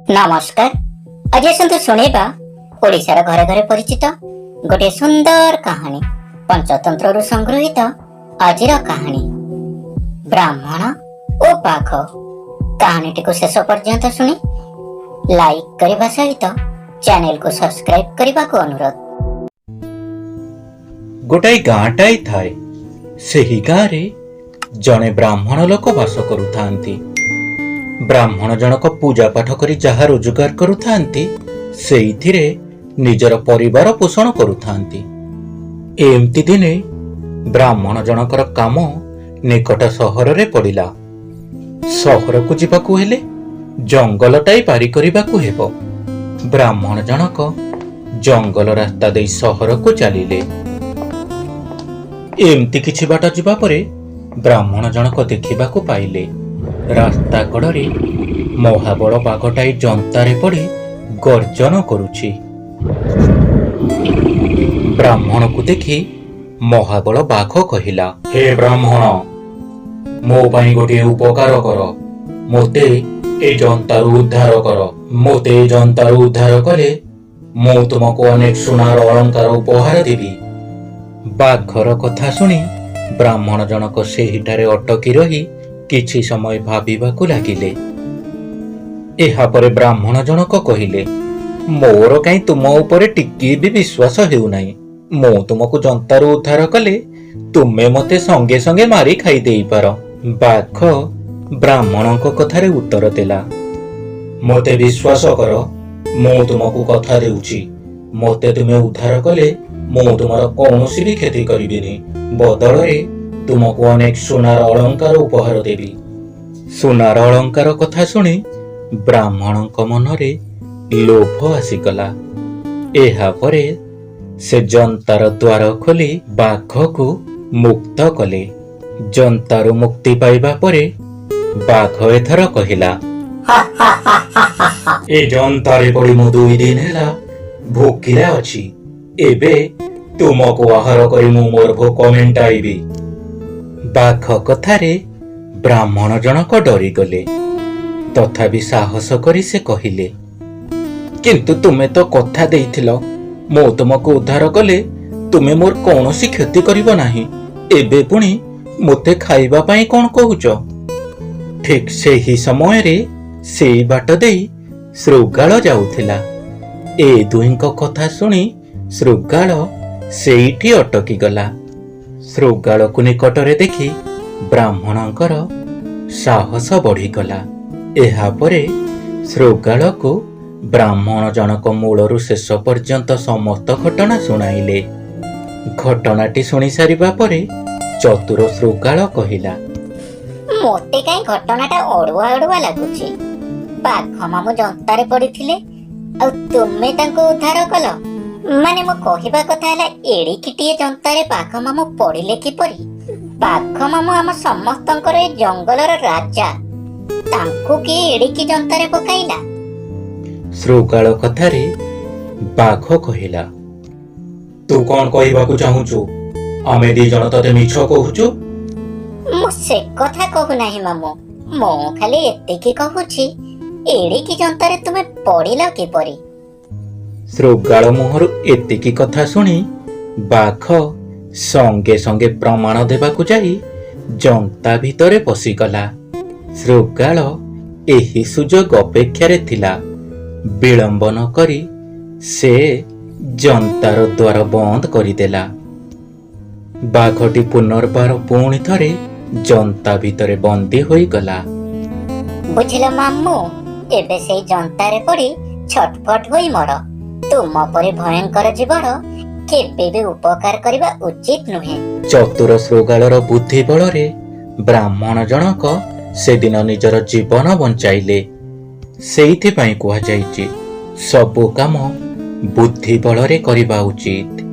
नमस्कार। आज आसतु शुणा ओडिशार घरे घरे परिचित गोटे सुंदर कहानी पंचतंत्र संगृहित आजिर कहानी ब्राह्मण ओ बाघ। कहानी टी शेष पर्यंत शुणी लाइक करने सहित चैनल को सब्सक्राइब करने को अनुरोध। गोटाई गाँटाई थाए सेही गाँ रे जने ब्राह्मण लोक बास करुथांती। ब्राह्मण जनक पूजा पाठ करी जहा रोजगार करुथांती सेइथिरे निजर परिवार पोषण करुथांती। एमती दिने ब्राह्मण जनकर काम निकट सहर रे पड़िला। सहर को जिबाकू हेले जंगलटाई पारी करिबाकू हेबो। ब्राह्मण जनक जंगल रास्ता देई सहर को चलिले। एमती किछि बाट जिबा परे ब्राह्मण जनक देखिबाकू पाइले रास्ता कड़े महाबल बाघटाई जंतारे पड़ी गर्जन करुछि। ब्राह्मण को देखि महाबल बाघ कहिला, हे ब्राह्मण, मो पाई गोटे उपकार कर, मोते ए जंतारु उद्धार कर। मोते ए जंतारु उद्धार कले मु तुमको अनेक सुनार अलंकार उपहार देबी। बाघर कथा शुणी ब्राह्मण जनक सेहिठारे अटकी रही किछि समय भाबिबाकू लागिले। एहा परे ब्राह्मण जनक कहिले, मोर काई तुम उपरे टिकी भी विश्वास हेउ नाही। मो तुमको जंतारु उद्धार कले तुमे मते संगे संगे मारी खाई देई पार। बाघ ब्राह्मणक कथारे उत्तर देला, मते विश्वास कर, मो तुमको कथा देउछि। मते तुमे उद्धार कले मो तुमर कौनसी भी क्षति करिबिनी। बदଳରେ तुमको अनेक सुनार अलंकार उपहार देवी। सुनार अलंकार कथा शुणी ब्राह्मणक मनरे लोभ आसीगला। एहा परे से जंतार द्वार खोली बाघ को मुक्त कले। जंतारु मुक्ति पाइबा परे बाघ एथर कहिला, ए जंतारे पड़ी मु 2 दिन हेला भोकिला अछि। एबे तुमको आहार करी मु मोर भोक मेंटाइबी। बाघ कथारे ब्राह्मण जनक डरी गले, तथापि साहस करी से कहिले, किंतु तुमे तो कथा देइथिलो मो तुमको उद्धार कले तुमे मोर कौनसी क्षति करिबो नाही। एबे पुणी मोते खाइबा पाई कोन कहूच। ठीक सेही समय रे सेई बाट देई श्रृगाल जाउथिला। ए दुईଙ୍କ कथा शुणी श्रृगाल सेईठी अटकी गला। श्रृगाल को निकटरे देखि ब्राह्मणंकर साहस बढ़ीगला। एहा परे श्रृगाल को ब्राह्मण जनक मूलरू शेष पर्यंत समस्त घटना सुनाइले। घटनाटी सुनी सारिबा परे चतुर श्रृगाल कहिला, मोते काई घटनाटा अड़ुआ अड़ुआ लागुछि। बाघ मामू जंतारे पड़िथिले आ तुमे तांको उद्धार कल। माने मो कहिबा कथा हला एड़िकिटिए जंतारे बाघ मामू पड़िले किपरि? बाघ मामू आम समस्तंकर ए जंगलर राजा, तांको कि एड़िकी जंतारे पकाइला? श्रृगाल कथारे बाघ कहिला, तू कोन कहिबाकू चाहुछु? आमे दी जण तते मिछ कहूछु? मो से कथा कहू नाही मामू, मो खाली एतिकी कहूछि एड़िकी जंतारे तुमे पड़िला किपरि? श्रृगाल मुहरु एतिकी कथा शुणी बाघ संगे संगे प्रमाण देबाकू जाई जंता भितरे पशिगला। श्रृगाल एही सुजोग अपेक्षारे थिला। विलंब न करी से जंतार द्वार बंद करिदेला। बाघटी पुनर्बार पुणी थरे जंता भितरे बंदी होई गला। बुझिला मामू, एबे सेई जंतारे पड़ी छटपट होई मर। तुम परे भयंकर जीवन केबे भी उपकार करबा उचित नुहे। चतुर श्रृगालर बुद्धि बଳରେ ब्राह्मण जनक सेदिन निजर जीवन बंचाइले। सेइथि पई कुहा जाईछि, सबु काम बुद्धि बଳରେ करिबा उचित।